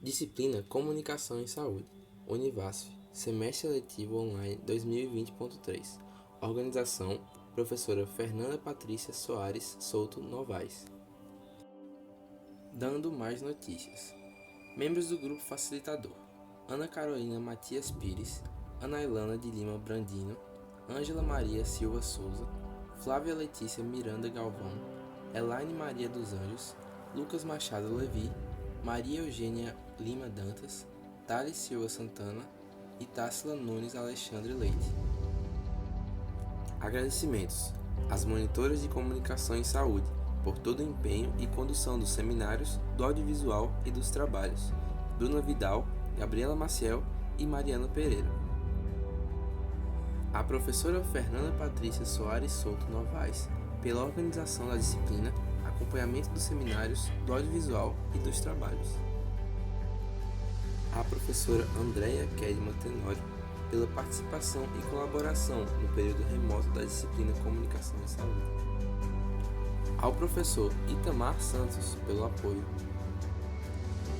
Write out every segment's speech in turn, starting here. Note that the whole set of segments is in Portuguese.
Disciplina Comunicação em Saúde, Univasf, Semestre Letivo Online 2020.3. Organização, Professora Fernanda Patrícia Soares Souto Novaes. Dando mais notícias. Membros do Grupo Facilitador: Ana Carolina Matias Pires, Ana Ilana de Lima Brandino, Ângela Maria Silva Souza, Flávia Letícia Miranda Galvão, Elaine Maria dos Anjos, Lucas Machado Levi, Maria Eugênia Lima Dantas, Thales Silva Santana e Tássila Nunes Alexandre Leite. Agradecimentos às monitoras de comunicação em saúde por todo o empenho e condução dos seminários, do audiovisual e dos trabalhos: Bruna Vidal, Gabriela Maciel e Mariana Pereira. A professora Fernanda Patrícia Soares Souto Novaes, pela organização da disciplina, acompanhamento dos seminários, do audiovisual e dos trabalhos. A professora Andréia Kedman Tenório, pela participação e colaboração no período remoto da disciplina Comunicação em Saúde. Ao professor Itamar Santos, pelo apoio.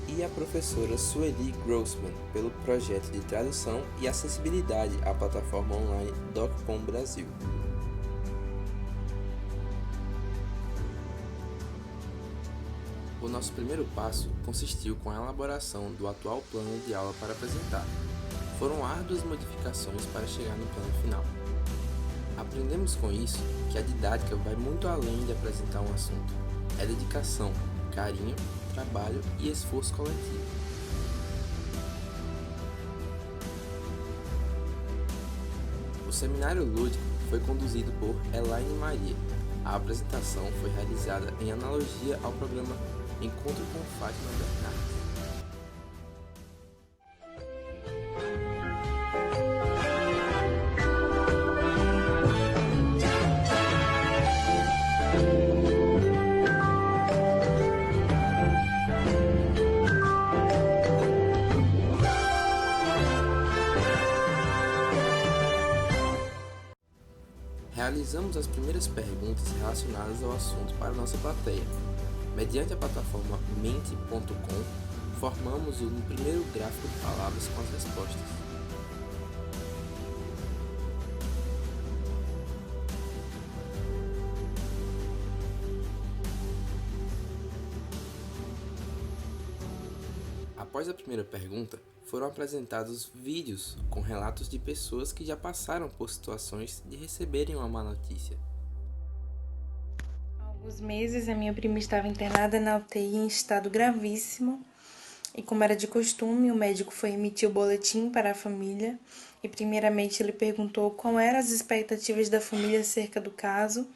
E a professora Sueli Grossman, pelo projeto de tradução e acessibilidade à plataforma online DocPom Brasil. O nosso primeiro passo consistiu com a elaboração do atual plano de aula para apresentar. Foram árduas modificações para chegar no plano final. Aprendemos com isso que a didática vai muito além de apresentar um assunto. É dedicação, carinho, trabalho e esforço coletivo. O seminário lúdico foi conduzido por Elaine Maria. A apresentação foi realizada em analogia ao programa Encontro com Fátima Bernardes. Realizamos as primeiras perguntas relacionadas ao assunto para nossa plateia. Mediante a plataforma mente.com, formamos o primeiro gráfico de palavras com as respostas. Após a primeira pergunta, foram apresentados vídeos com relatos de pessoas que já passaram por situações de receberem uma má notícia. Há alguns meses, a minha prima estava internada na UTI em estado gravíssimo e, como era de costume, o médico foi emitir o boletim para a família e, primeiramente, ele perguntou qual eram as expectativas da família acerca do caso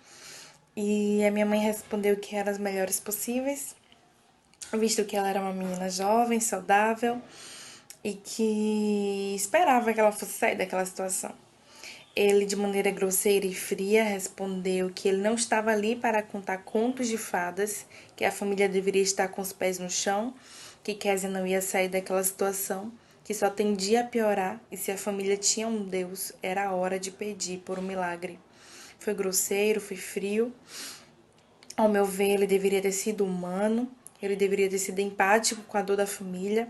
e a minha mãe respondeu que eram as melhores possíveis, visto que ela era uma menina jovem, saudável e que esperava que ela fosse sair daquela situação. Ele, de maneira grosseira e fria, respondeu que ele não estava ali para contar contos de fadas, que a família deveria estar com os pés no chão, que Kézia não ia sair daquela situação, que só tendia a piorar e se a família tinha um Deus, era a hora de pedir por um milagre. Foi grosseiro, foi frio. Ao meu ver, ele deveria ter sido humano, ele deveria ter sido empático com a dor da família,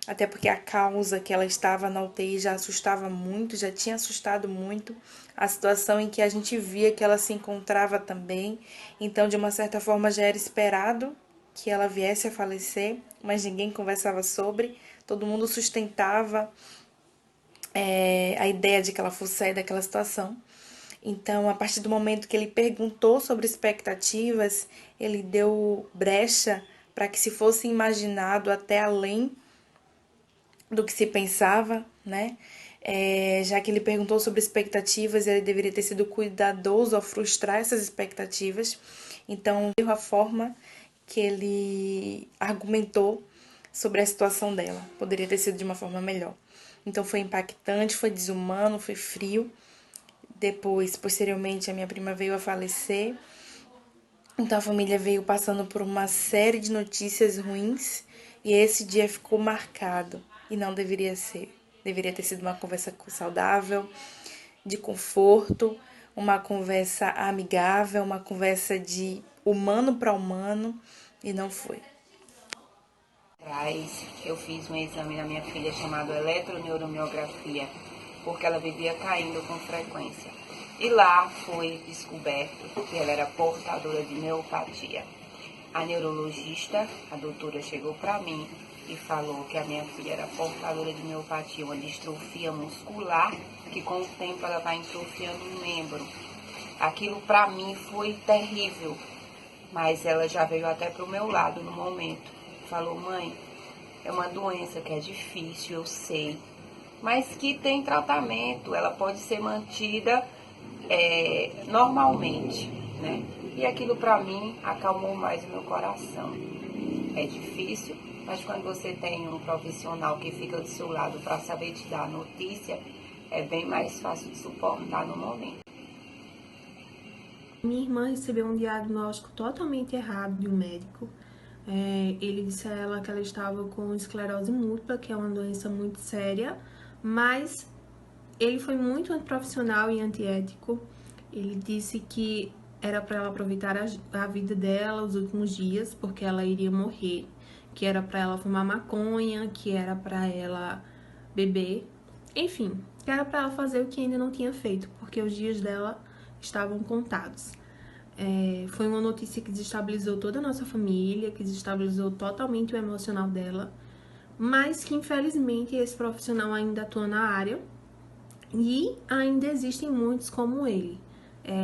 até porque a causa que ela estava na UTI já assustava muito, já tinha assustado muito a situação em que a gente via que ela se encontrava também. Então, de uma certa forma, já era esperado que ela viesse a falecer, mas ninguém conversava sobre, todo mundo sustentava a ideia de que ela fosse sair daquela situação. Então, a partir do momento que ele perguntou sobre expectativas, ele deu brecha para que se fosse imaginado até além do que se pensava, né? Já que ele perguntou sobre expectativas, ele deveria ter sido cuidadoso ao frustrar essas expectativas. Então, a forma que ele argumentou sobre a situação dela poderia ter sido de uma forma melhor. Então, foi impactante, foi desumano, foi frio. Depois, posteriormente, a minha prima veio a falecer. Então, a família veio passando por uma série de notícias ruins e esse dia ficou marcado. E não deveria ser. Deveria ter sido uma conversa saudável, de conforto, uma conversa amigável, uma conversa de humano para humano, e não foi. Atrás, eu fiz um exame na minha filha chamado eletroneuromiografia, porque ela vivia caindo com frequência. E lá foi descoberto que ela era portadora de miopatia. A neurologista, a doutora, chegou para mim e falou que a minha filha era portadora de miopatia, uma distrofia muscular, que com o tempo ela vai atrofiando o membro. Aquilo para mim foi terrível, mas ela já veio até pro meu lado no momento. Falou: mãe, é uma doença que é difícil, eu sei, mas que tem tratamento, ela pode ser mantida normalmente, né? E aquilo para mim acalmou mais o meu coração. É difícil, mas quando você tem um profissional que fica do seu lado para saber te dar a notícia, é bem mais fácil de suportar no momento. Minha irmã recebeu um diagnóstico totalmente errado de um médico. Ele disse a ela que ela estava com esclerose múltipla, que é uma doença muito séria, mas ele foi muito antiprofissional e antiético. Ele disse que era para ela aproveitar a vida dela, os últimos dias, porque ela iria morrer, que era para ela fumar maconha, que era para ela beber, enfim, que era para ela fazer o que ainda não tinha feito, porque os dias dela estavam contados. Foi uma notícia que desestabilizou toda a nossa família, que desestabilizou totalmente o emocional dela, mas que infelizmente esse profissional ainda atua na área e ainda existem muitos como ele.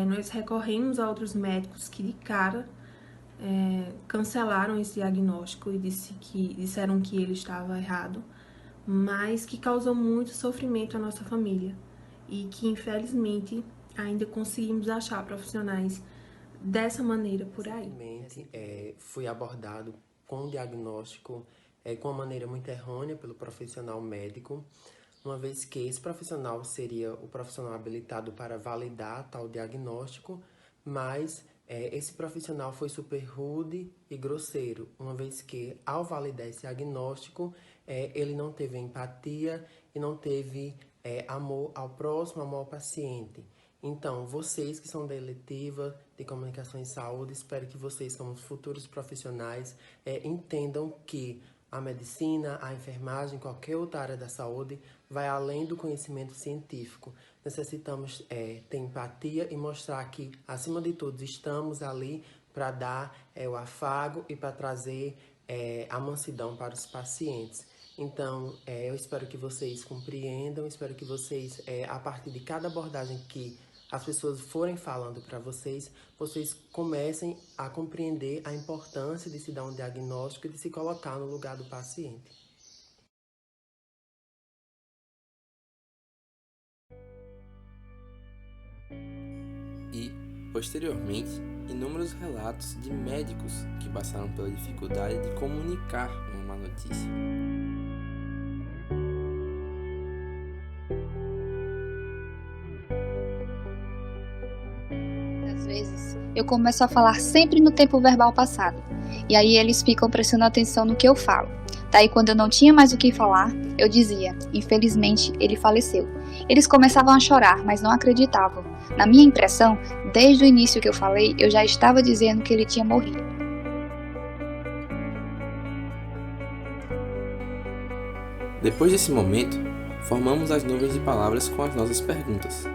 Nós recorremos a outros médicos que de cara cancelaram esse diagnóstico e disseram que ele estava errado, mas que causou muito sofrimento à nossa família e que infelizmente ainda conseguimos achar profissionais dessa maneira por aí. Fui abordado com um diagnóstico com uma maneira muito errônea pelo profissional médico, uma vez que esse profissional seria o profissional habilitado para validar tal diagnóstico, mas esse profissional foi super rude e grosseiro, uma vez que, ao validar esse diagnóstico, ele não teve empatia e não teve amor ao próximo, amor ao paciente. Então, vocês que são da eletiva de comunicação e saúde, espero que vocês, como futuros profissionais, entendam que a medicina, a enfermagem, qualquer outra área da saúde, vai além do conhecimento científico. Necessitamos ter empatia e mostrar que, acima de tudo, estamos ali para dar o afago e para trazer a mansidão para os pacientes. Então, eu espero que vocês compreendam, espero que vocês, a partir de cada abordagem que as pessoas forem falando para vocês comecem a compreender a importância de se dar um diagnóstico e de se colocar no lugar do paciente. E, posteriormente, inúmeros relatos de médicos que passaram pela dificuldade de comunicar uma má notícia. Às vezes, eu começo a falar sempre no tempo verbal passado, e aí eles ficam prestando atenção no que eu falo. Daí, quando eu não tinha mais o que falar, eu dizia: infelizmente, ele faleceu. Eles começavam a chorar, mas não acreditavam. Na minha impressão, desde o início que eu falei, eu já estava dizendo que ele tinha morrido. Depois desse momento, formamos as nuvens de palavras com as nossas perguntas.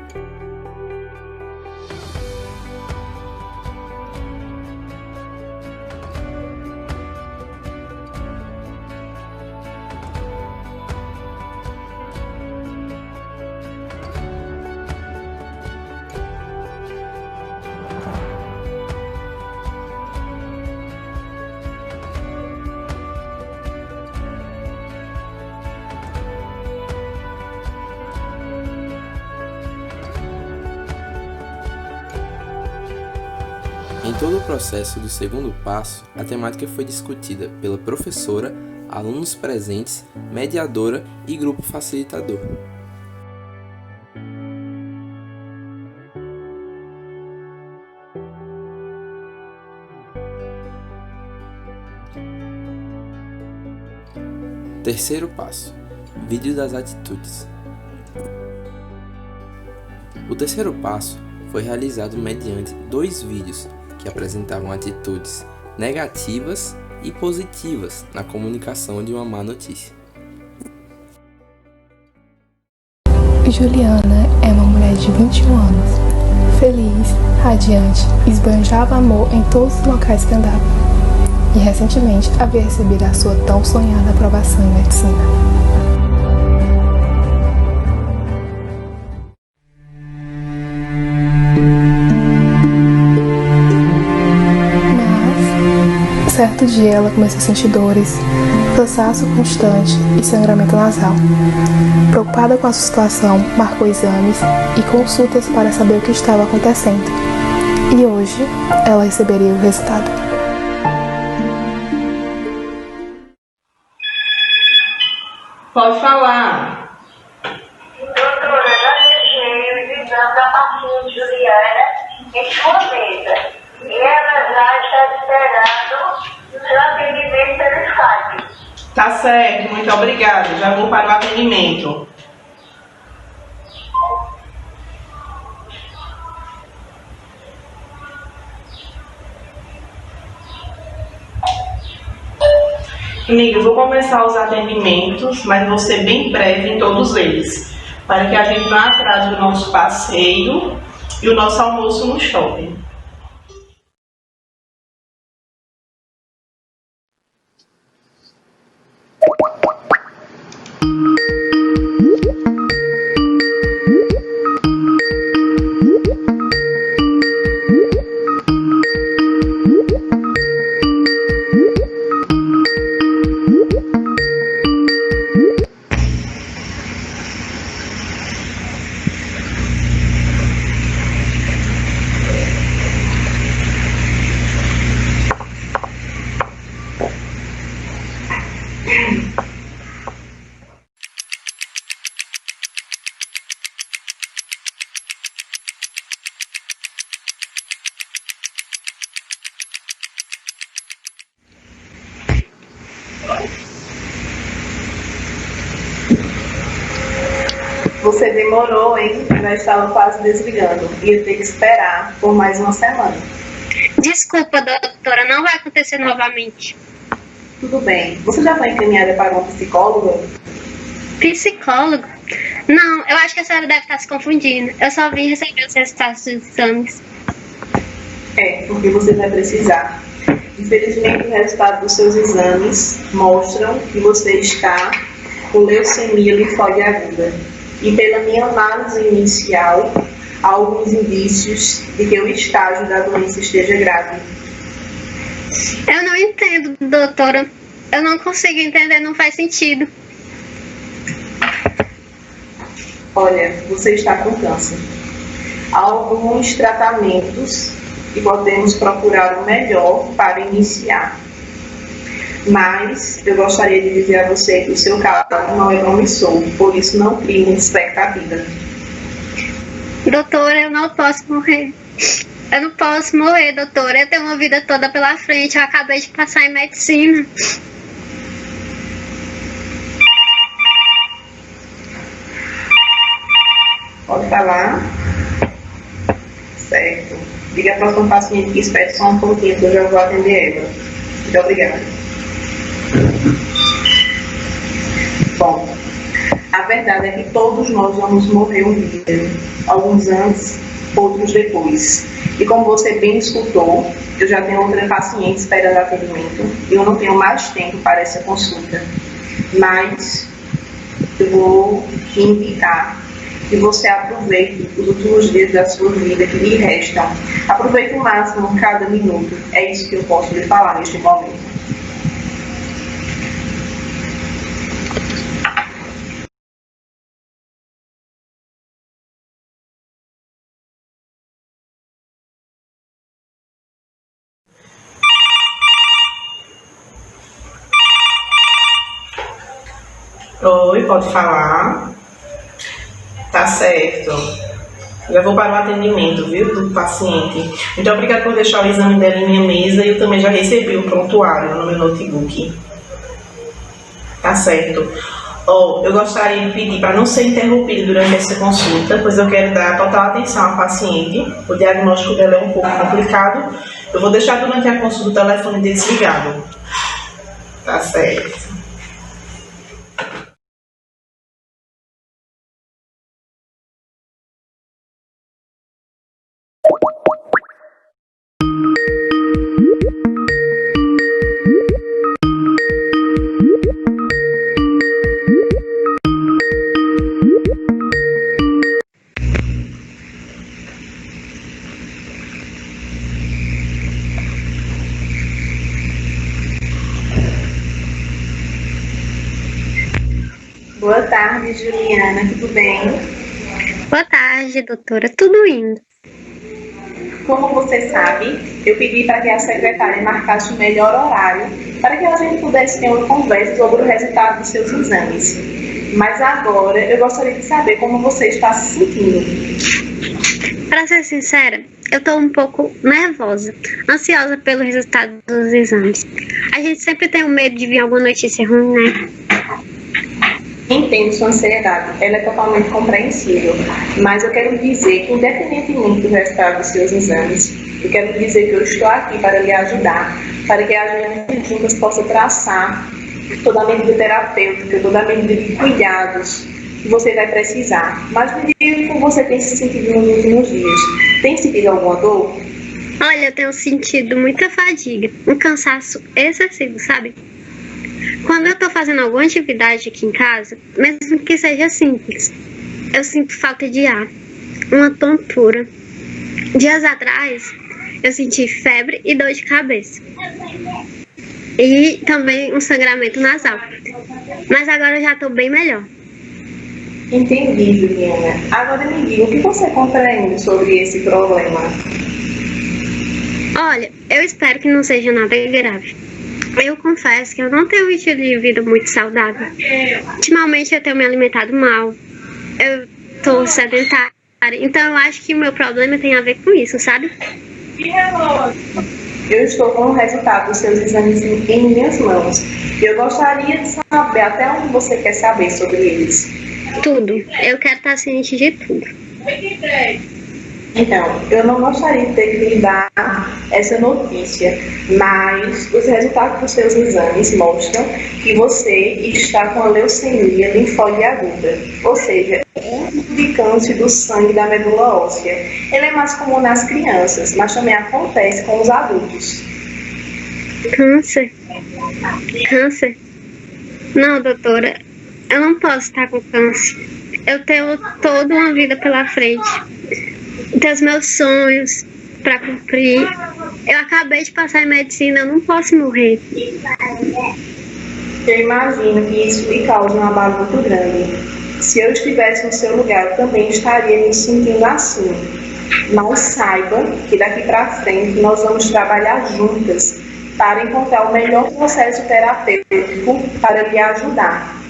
Em todo o processo do segundo passo, a temática foi discutida pela professora, alunos presentes, mediadora e grupo facilitador. Terceiro passo: vídeo das atitudes. O terceiro passo foi realizado mediante 2 vídeos que apresentavam atitudes negativas e positivas na comunicação de uma má notícia. Juliana é uma mulher de 21 anos, feliz, radiante, esbanjava amor em todos os locais que andava. E recentemente havia recebido a sua tão sonhada aprovação em medicina. Certo dia ela começou a sentir dores, cansaço constante e sangramento nasal. Preocupada com a situação, marcou exames e consultas para saber o que estava acontecendo. E hoje ela receberia o resultado. Pode falar. Doutora, já deixei o exame da paciente Juliana em sua mesa. E ela já está esperando o seu atendimento pelo Skype. Tá certo, muito obrigada. Já vou para o atendimento. Amiga, eu vou começar os atendimentos, mas vou ser bem breve em todos eles, para que a gente não atrase o nosso passeio e o nosso almoço no shopping. Você demorou, hein? Já estava quase desligando. Ia ter que esperar por mais uma semana. Desculpa, doutora, não vai acontecer novamente. Tudo bem. Você já foi encaminhada para uma psicóloga? Psicólogo? Não, eu acho que a senhora deve estar se confundindo. Eu só vim receber os resultados dos exames. É, porque você vai precisar. Infelizmente, o resultado dos seus exames mostram que você está com leucemia linfóide aguda. E pela minha análise inicial, há alguns indícios de que o estágio da doença esteja grave. Eu não entendo, doutora. Eu não consigo entender, não faz sentido. Olha, você está com câncer. Há alguns tratamentos e podemos procurar o melhor para iniciar. Mas eu gostaria de dizer a você que o seu caso não é promissor, por isso não crie muita expectativa. Doutora, eu não posso morrer. Eu não posso morrer, doutora. Eu tenho uma vida toda pela frente. Eu acabei de passar em medicina. Pode falar? Certo. Diga a próxima paciente que espere só um pouquinho, que eu já vou atender ela. Muito obrigada. Bom, a verdade é que todos nós vamos morrer um dia. Alguns antes, outros depois. E como você bem escutou, eu já tenho outra paciente esperando atendimento e eu não tenho mais tempo para essa consulta. Mas eu vou te indicar que você aproveite os últimos dias da sua vida que lhe restam. Aproveite o máximo cada minuto. É isso que eu posso lhe falar neste momento. Oi, pode falar? Tá certo. Já vou para o atendimento, viu, do paciente. Muito obrigada por deixar o exame dela em minha mesa e eu também já recebi o prontuário no meu notebook. Tá certo. Eu gostaria de pedir para não ser interrompido durante essa consulta, pois eu quero dar total atenção à paciente. O diagnóstico dela é um pouco complicado. Eu vou deixar durante a consulta o telefone desligado. Tá certo. Boa tarde, Juliana, tudo bem? Boa tarde, doutora. Tudo indo. Como você sabe, eu pedi para que a secretária marcasse o melhor horário para que a gente pudesse ter uma conversa sobre o resultado dos seus exames. Mas agora eu gostaria de saber como você está se sentindo. Para ser sincera, eu estou um pouco nervosa, ansiosa pelo resultado dos exames. A gente sempre tem o medo de vir alguma notícia ruim, né? Entendo sua ansiedade, ela é totalmente compreensível, mas eu quero dizer que, independentemente do resultado dos seus exames, eu quero dizer que eu estou aqui para lhe ajudar, para que a gente juntas possa traçar toda a medida terapêutica, toda a medida de cuidados que você vai precisar. Mas me diga como você tem se sentido nos últimos dias. Tem sentido alguma dor? Olha, eu tenho sentido muita fadiga, um cansaço excessivo, sabe? Quando eu tô fazendo alguma atividade aqui em casa, mesmo que seja simples, eu sinto falta de ar, uma tontura. Dias atrás, eu senti febre e dor de cabeça. E também um sangramento nasal. Mas agora eu já tô bem melhor. Entendi, Juliana. Agora me diga, o que você compreende sobre esse problema? Olha, eu espero que não seja nada grave. Eu confesso que eu não tenho um estilo de vida muito saudável. Ultimamente eu tenho me alimentado mal. Eu tô sedentária. Então eu acho que o meu problema tem a ver com isso, sabe? Eu estou com o resultado dos seus exames em minhas mãos. E eu gostaria de saber até onde você quer saber sobre eles. Tudo. Eu quero estar ciente de tudo. Então, eu não gostaria de ter que lhe dar essa notícia, mas os resultados dos seus exames mostram que você está com a leucemia linfóide aguda, ou seja, um tipo de câncer do sangue da medula óssea. Ele é mais comum nas crianças, mas também acontece com os adultos. Câncer? Câncer? Não, doutora, eu não posso estar com câncer. Eu tenho toda uma vida pela frente. Tenho os meus sonhos para cumprir. Eu acabei de passar em medicina, eu não posso morrer. Eu imagino que isso lhe cause uma abalo muito grande. Se eu estivesse no seu lugar, eu também estaria me sentindo assim. Mas saiba que daqui para frente nós vamos trabalhar juntas para encontrar o melhor processo terapêutico para lhe ajudar.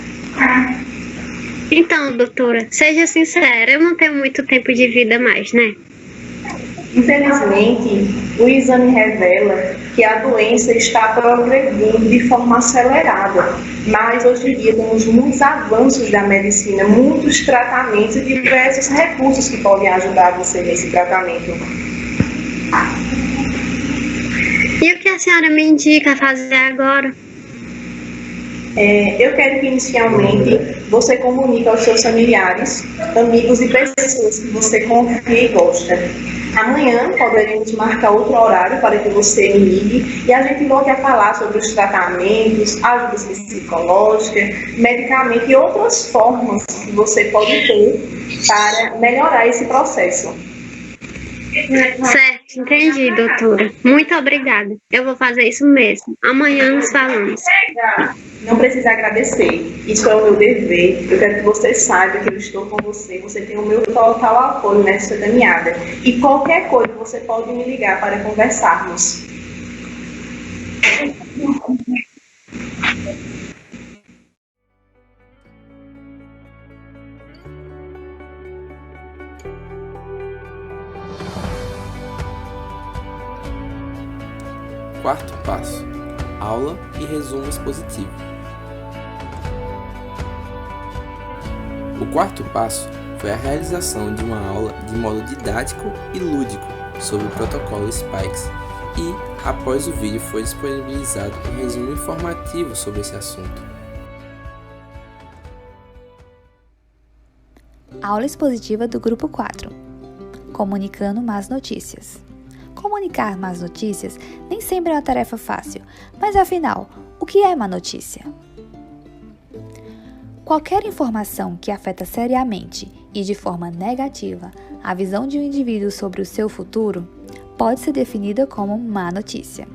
Então, doutora, seja sincera, eu não tenho muito tempo de vida mais, né? Infelizmente, o exame revela que a doença está progredindo de forma acelerada, mas hoje em dia temos muitos avanços da medicina, muitos tratamentos e diversos recursos que podem ajudar você nesse tratamento. E o que a senhora me indica fazer agora? Eu quero que inicialmente você comunique aos seus familiares, amigos e pessoas que você confia e gosta. Amanhã poderemos marcar outro horário para que você me ligue e a gente volte a falar sobre os tratamentos, ajuda psicológica, medicamento e outras formas que você pode ter para melhorar esse processo. Certo, entendi, doutora. Muito obrigada. Eu vou fazer isso mesmo. Amanhã nos falamos. Não precisa agradecer. Isso é o meu dever. Eu quero que você saiba que eu estou com você. Você tem o meu total apoio nessa caminhada. E qualquer coisa você pode me ligar para conversarmos. Quarto passo: aula e resumo expositivo. O quarto passo foi a realização de uma aula de modo didático e lúdico sobre o protocolo SPIKES e Após o vídeo foi disponibilizado um resumo informativo sobre esse assunto. Aula expositiva do Grupo 4. Comunicando más notícias. Comunicar más notícias nem sempre é uma tarefa fácil, mas afinal, o que é má notícia? Qualquer informação que afeta seriamente e de forma negativa a visão de um indivíduo sobre o seu futuro pode ser definida como má notícia.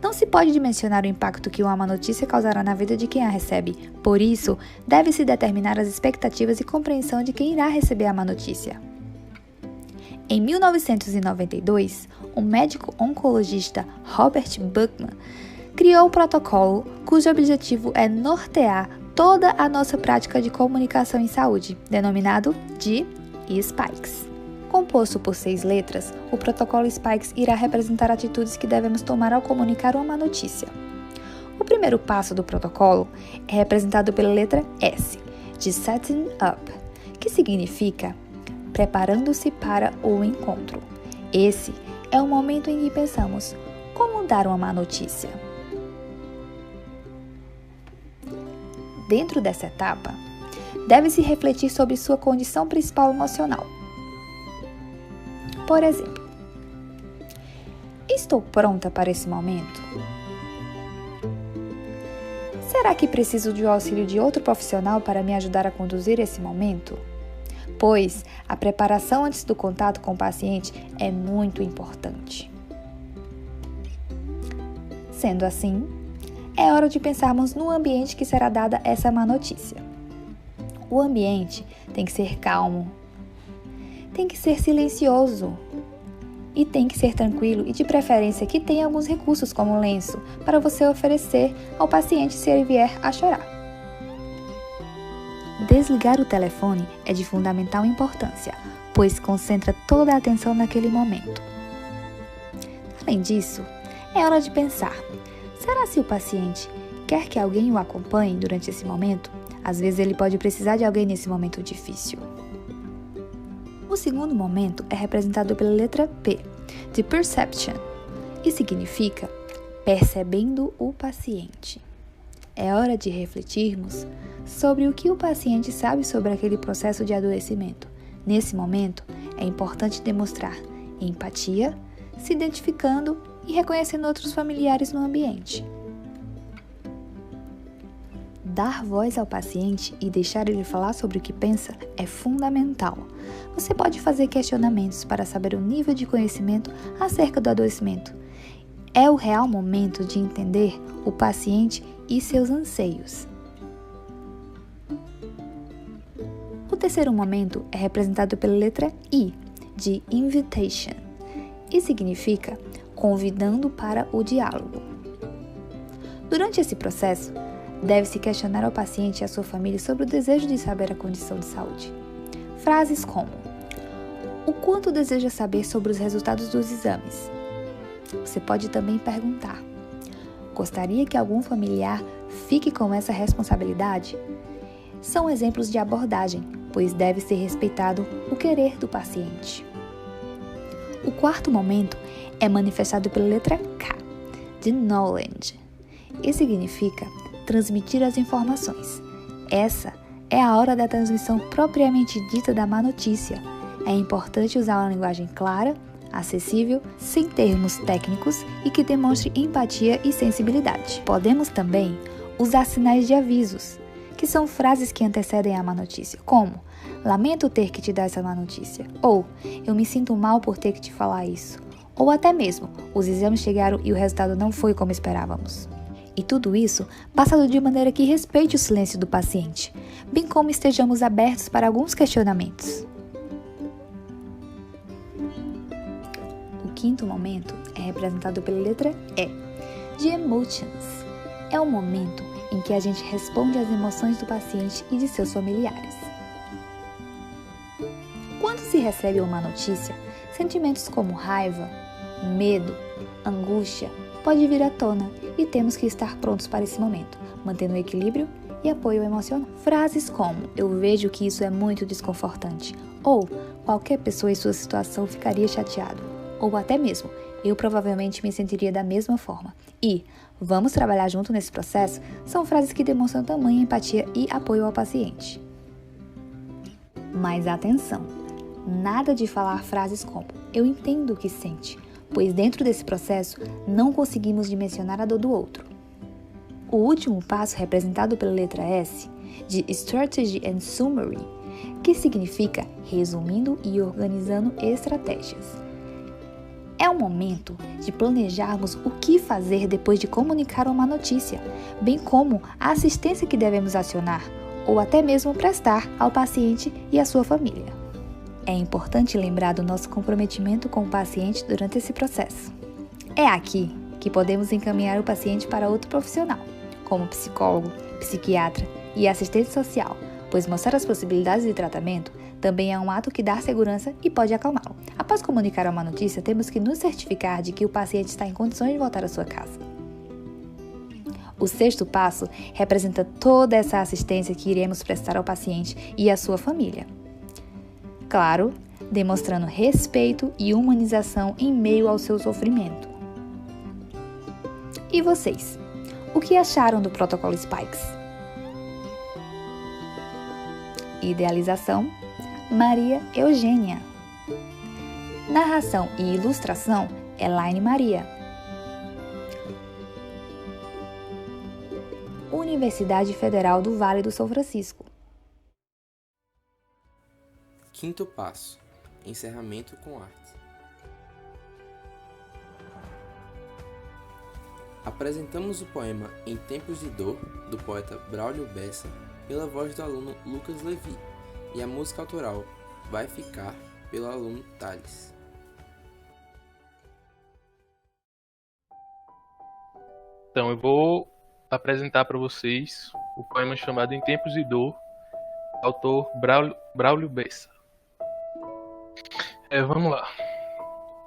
Não se pode dimensionar o impacto que uma má notícia causará na vida de quem a recebe. Por isso, deve-se determinar as expectativas e compreensão de quem irá receber a má notícia. Em 1992, o médico oncologista Robert Buckman criou um protocolo cujo objetivo é nortear toda a nossa prática de comunicação em saúde, denominado de SPIKES. Composto por 6 letras, o protocolo SPIKES irá representar atitudes que devemos tomar ao comunicar uma má notícia. O primeiro passo do protocolo é representado pela letra S, de Setting Up, que significa preparando-se para o encontro. Esse é o momento em que pensamos como dar uma má notícia. Dentro dessa etapa, deve-se refletir sobre sua condição principal emocional. Por exemplo, estou pronta para esse momento? Será que preciso do auxílio de outro profissional para me ajudar a conduzir esse momento? Pois a preparação antes do contato com o paciente é muito importante. Sendo assim, é hora de pensarmos no ambiente que será dada essa má notícia. O ambiente tem que ser calmo, tem que ser silencioso e tem que ser tranquilo e de preferência que tenha alguns recursos como lenço para você oferecer ao paciente se ele vier a chorar. Desligar o telefone é de fundamental importância, pois concentra toda a atenção naquele momento. Além disso, é hora de pensar: será se o paciente quer que alguém o acompanhe durante esse momento? Às vezes ele pode precisar de alguém nesse momento difícil. O segundo momento é representado pela letra P, de Perception, e significa percebendo o paciente. É hora de refletirmos sobre o que o paciente sabe sobre aquele processo de adoecimento. Nesse momento, é importante demonstrar empatia, se identificando e reconhecendo outros familiares no ambiente. Dar voz ao paciente e deixar ele falar sobre o que pensa é fundamental. Você pode fazer questionamentos para saber o nível de conhecimento acerca do adoecimento. É o real momento de entender o paciente e seus anseios. O terceiro momento é representado pela letra I, de Invitation, e significa convidando para o diálogo. Durante esse processo, deve-se questionar ao paciente e à sua família sobre o desejo de saber a condição de saúde. Frases como: o quanto deseja saber sobre os resultados dos exames? Você pode também perguntar: gostaria que algum familiar fique com essa responsabilidade? São exemplos de abordagem, pois deve ser respeitado o querer do paciente. O quarto momento é manifestado pela letra K, de Knowledge, e significa transmitir as informações. Essa é a hora da transmissão propriamente dita da má notícia. É importante usar uma linguagem clara, acessível, sem termos técnicos e que demonstre empatia e sensibilidade. Podemos também usar sinais de avisos, que são frases que antecedem a má notícia, como: lamento ter que te dar essa má notícia, ou eu me sinto mal por ter que te falar isso, ou até mesmo os exames chegaram e o resultado não foi como esperávamos. E tudo isso passado de maneira que respeite o silêncio do paciente, bem como estejamos abertos para alguns questionamentos. O quinto momento é representado pela letra E, de Emotions. É o momento em que a gente responde às emoções do paciente e de seus familiares. Quando se recebe uma notícia, sentimentos como raiva, medo, angústia pode vir à tona e temos que estar prontos para esse momento, mantendo o equilíbrio e apoio emocional. Frases como: eu vejo que isso é muito desconfortante, ou qualquer pessoa em sua situação ficaria chateado, ou até mesmo: eu provavelmente me sentiria da mesma forma. E vamos trabalhar junto nesse processo são frases que demonstram tamanha empatia e apoio ao paciente. Mas atenção, nada de falar frases como eu entendo o que sente, pois dentro desse processo não conseguimos dimensionar a dor do outro. O último passo, representado pela letra S, de Strategy and Summary, que significa resumindo e organizando estratégias. É o momento de planejarmos o que fazer depois de comunicar uma notícia, bem como a assistência que devemos acionar ou até mesmo prestar ao paciente e à sua família. É importante lembrar do nosso comprometimento com o paciente durante esse processo. É aqui que podemos encaminhar o paciente para outro profissional, como psicólogo, psiquiatra e assistente social, pois mostrar as possibilidades de tratamento também é um ato que dá segurança e pode acalmá-lo. Após comunicar uma notícia, temos que nos certificar de que o paciente está em condições de voltar à sua casa. O sexto passo representa toda essa assistência que iremos prestar ao paciente e à sua família. Claro, demonstrando respeito e humanização em meio ao seu sofrimento. E vocês? O que acharam do protocolo Spikes? Idealização: Maria Eugênia. Narração e ilustração: Elaine Maria. Universidade Federal do Vale do São Francisco. Quinto passo: encerramento com arte. Apresentamos o poema Em Tempos de Dor, do poeta Braulio Bessa, pela voz do aluno Lucas Levi, e a música autoral Vai Ficar, pelo aluno Thales. Então, eu vou apresentar para vocês o poema chamado Em Tempos de Dor, autor Braulio Bessa. Vamos lá.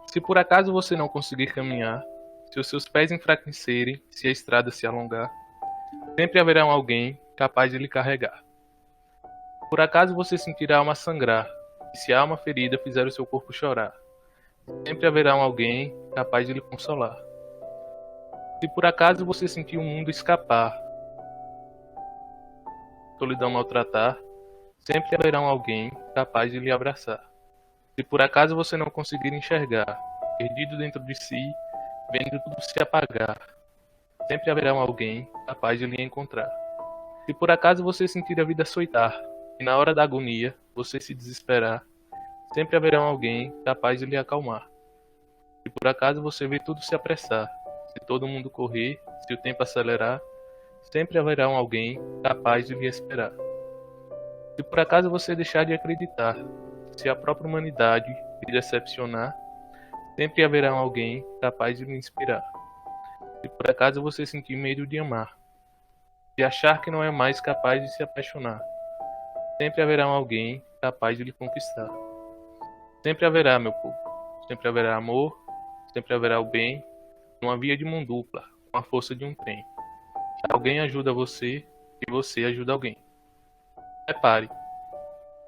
Se por acaso você não conseguir caminhar, se os seus pés enfraquecerem, se a estrada se alongar, sempre haverá alguém capaz de lhe carregar. Por acaso você sentir a alma sangrar, e se a alma ferida fizer o seu corpo chorar, sempre haverá alguém capaz de lhe consolar. Se por acaso você sentir o mundo escapar, solidão maltratar, sempre haverá alguém capaz de lhe abraçar. Se por acaso você não conseguir enxergar, perdido dentro de si, vendo tudo se apagar, sempre haverá alguém capaz de lhe encontrar. Se por acaso você sentir a vida açoitar, e na hora da agonia você se desesperar, sempre haverá alguém capaz de lhe acalmar. Se por acaso você ver tudo se apressar, se todo mundo correr, se o tempo acelerar, sempre haverá alguém capaz de lhe esperar. Se por acaso você deixar de acreditar, se a própria humanidade lhe decepcionar, sempre haverá alguém capaz de lhe inspirar. Se por acaso você sentir medo de amar, se achar que não é mais capaz de se apaixonar, sempre haverá alguém capaz de lhe conquistar. Sempre haverá, meu povo, sempre haverá amor, sempre haverá o bem, numa via de mão dupla, com a força de um trem. Alguém ajuda você e você ajuda alguém. Repare,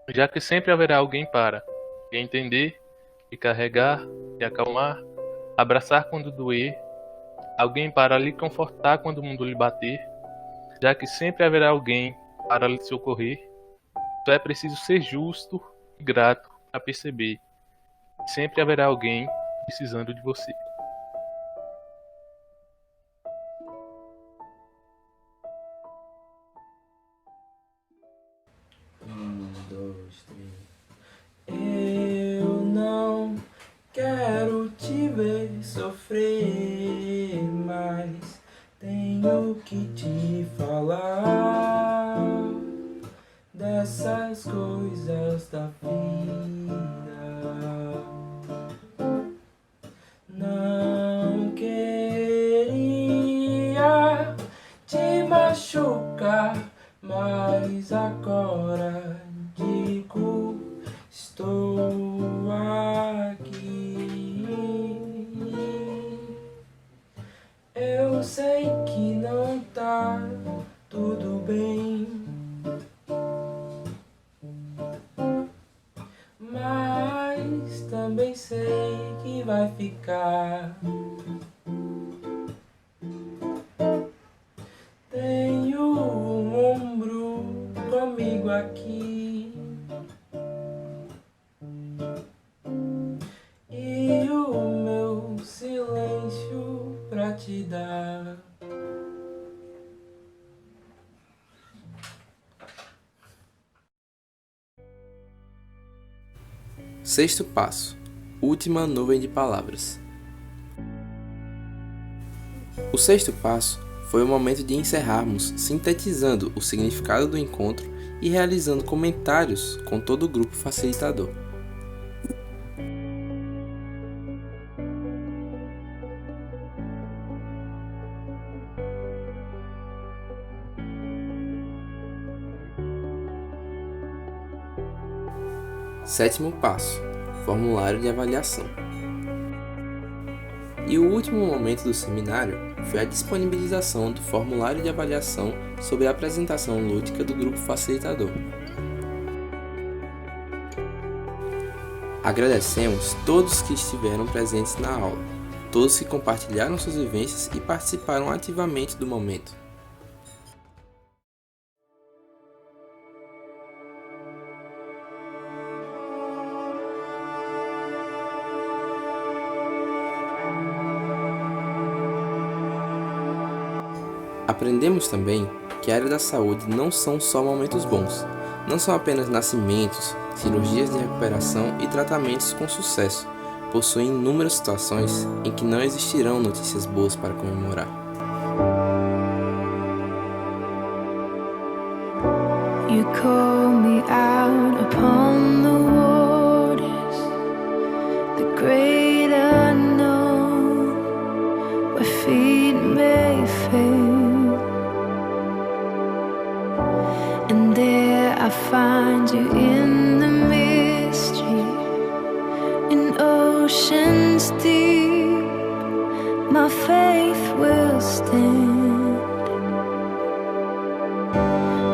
já que sempre haverá alguém para lhe entender, lhe carregar, lhe acalmar, abraçar quando doer, alguém para lhe confortar quando o mundo lhe bater, já que sempre haverá alguém para lhe socorrer, só é preciso ser justo e grato para perceber que sempre haverá alguém precisando de você. Eu não quero te ver sofrer, mas tenho que te falar dessas coisas da vida. Não queria te machucar, mas agora digo, estou aqui. Eu sei que não tá tudo bem, mas também sei que que vai ficar. Tenho um ombro comigo aqui e o meu silêncio pra te dar. Sexto passo. Última nuvem de palavras. O sexto passo foi o momento de encerrarmos sintetizando o significado do encontro e realizando comentários com todo o grupo facilitador. Sétimo passo. Formulário de avaliação. E o último momento do seminário foi a disponibilização do formulário de avaliação sobre a apresentação lúdica do grupo facilitador. Agradecemos todos que estiveram presentes na aula, todos que compartilharam suas vivências e participaram ativamente do momento. Aprendemos também que a área da saúde não são só momentos bons, não são apenas nascimentos, cirurgias de recuperação e tratamentos com sucesso. Possuem inúmeras situações em que não existirão notícias boas para comemorar. You call me out upon the waters, the great unknown, where feet may fail. And there I find you in the mystery, in oceans deep, my faith will stand.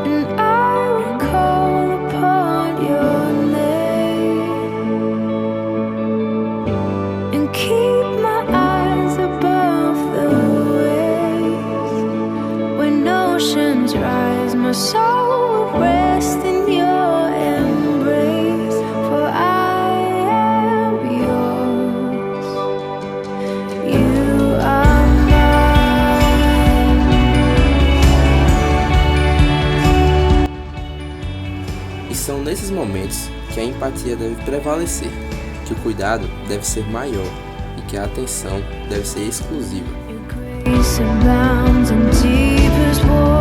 And I will call upon your name, and keep my eyes above the waves. When oceans rise, my soul rest in your embrace, for I am yours. You are mine. E são nesses momentos que a empatia deve prevalecer, que o cuidado deve ser maior e que a atenção deve ser exclusiva. Grace abounds in deepest waters.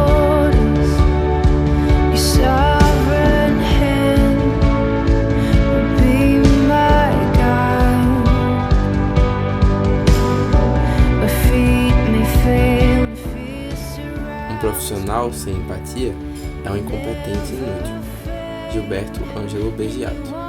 Your sovereign hand will be my guide. My feet may fail, fear surrounds. Um profissional sem empatia é um incompetente inútil. Gilberto Ângelo Begiato.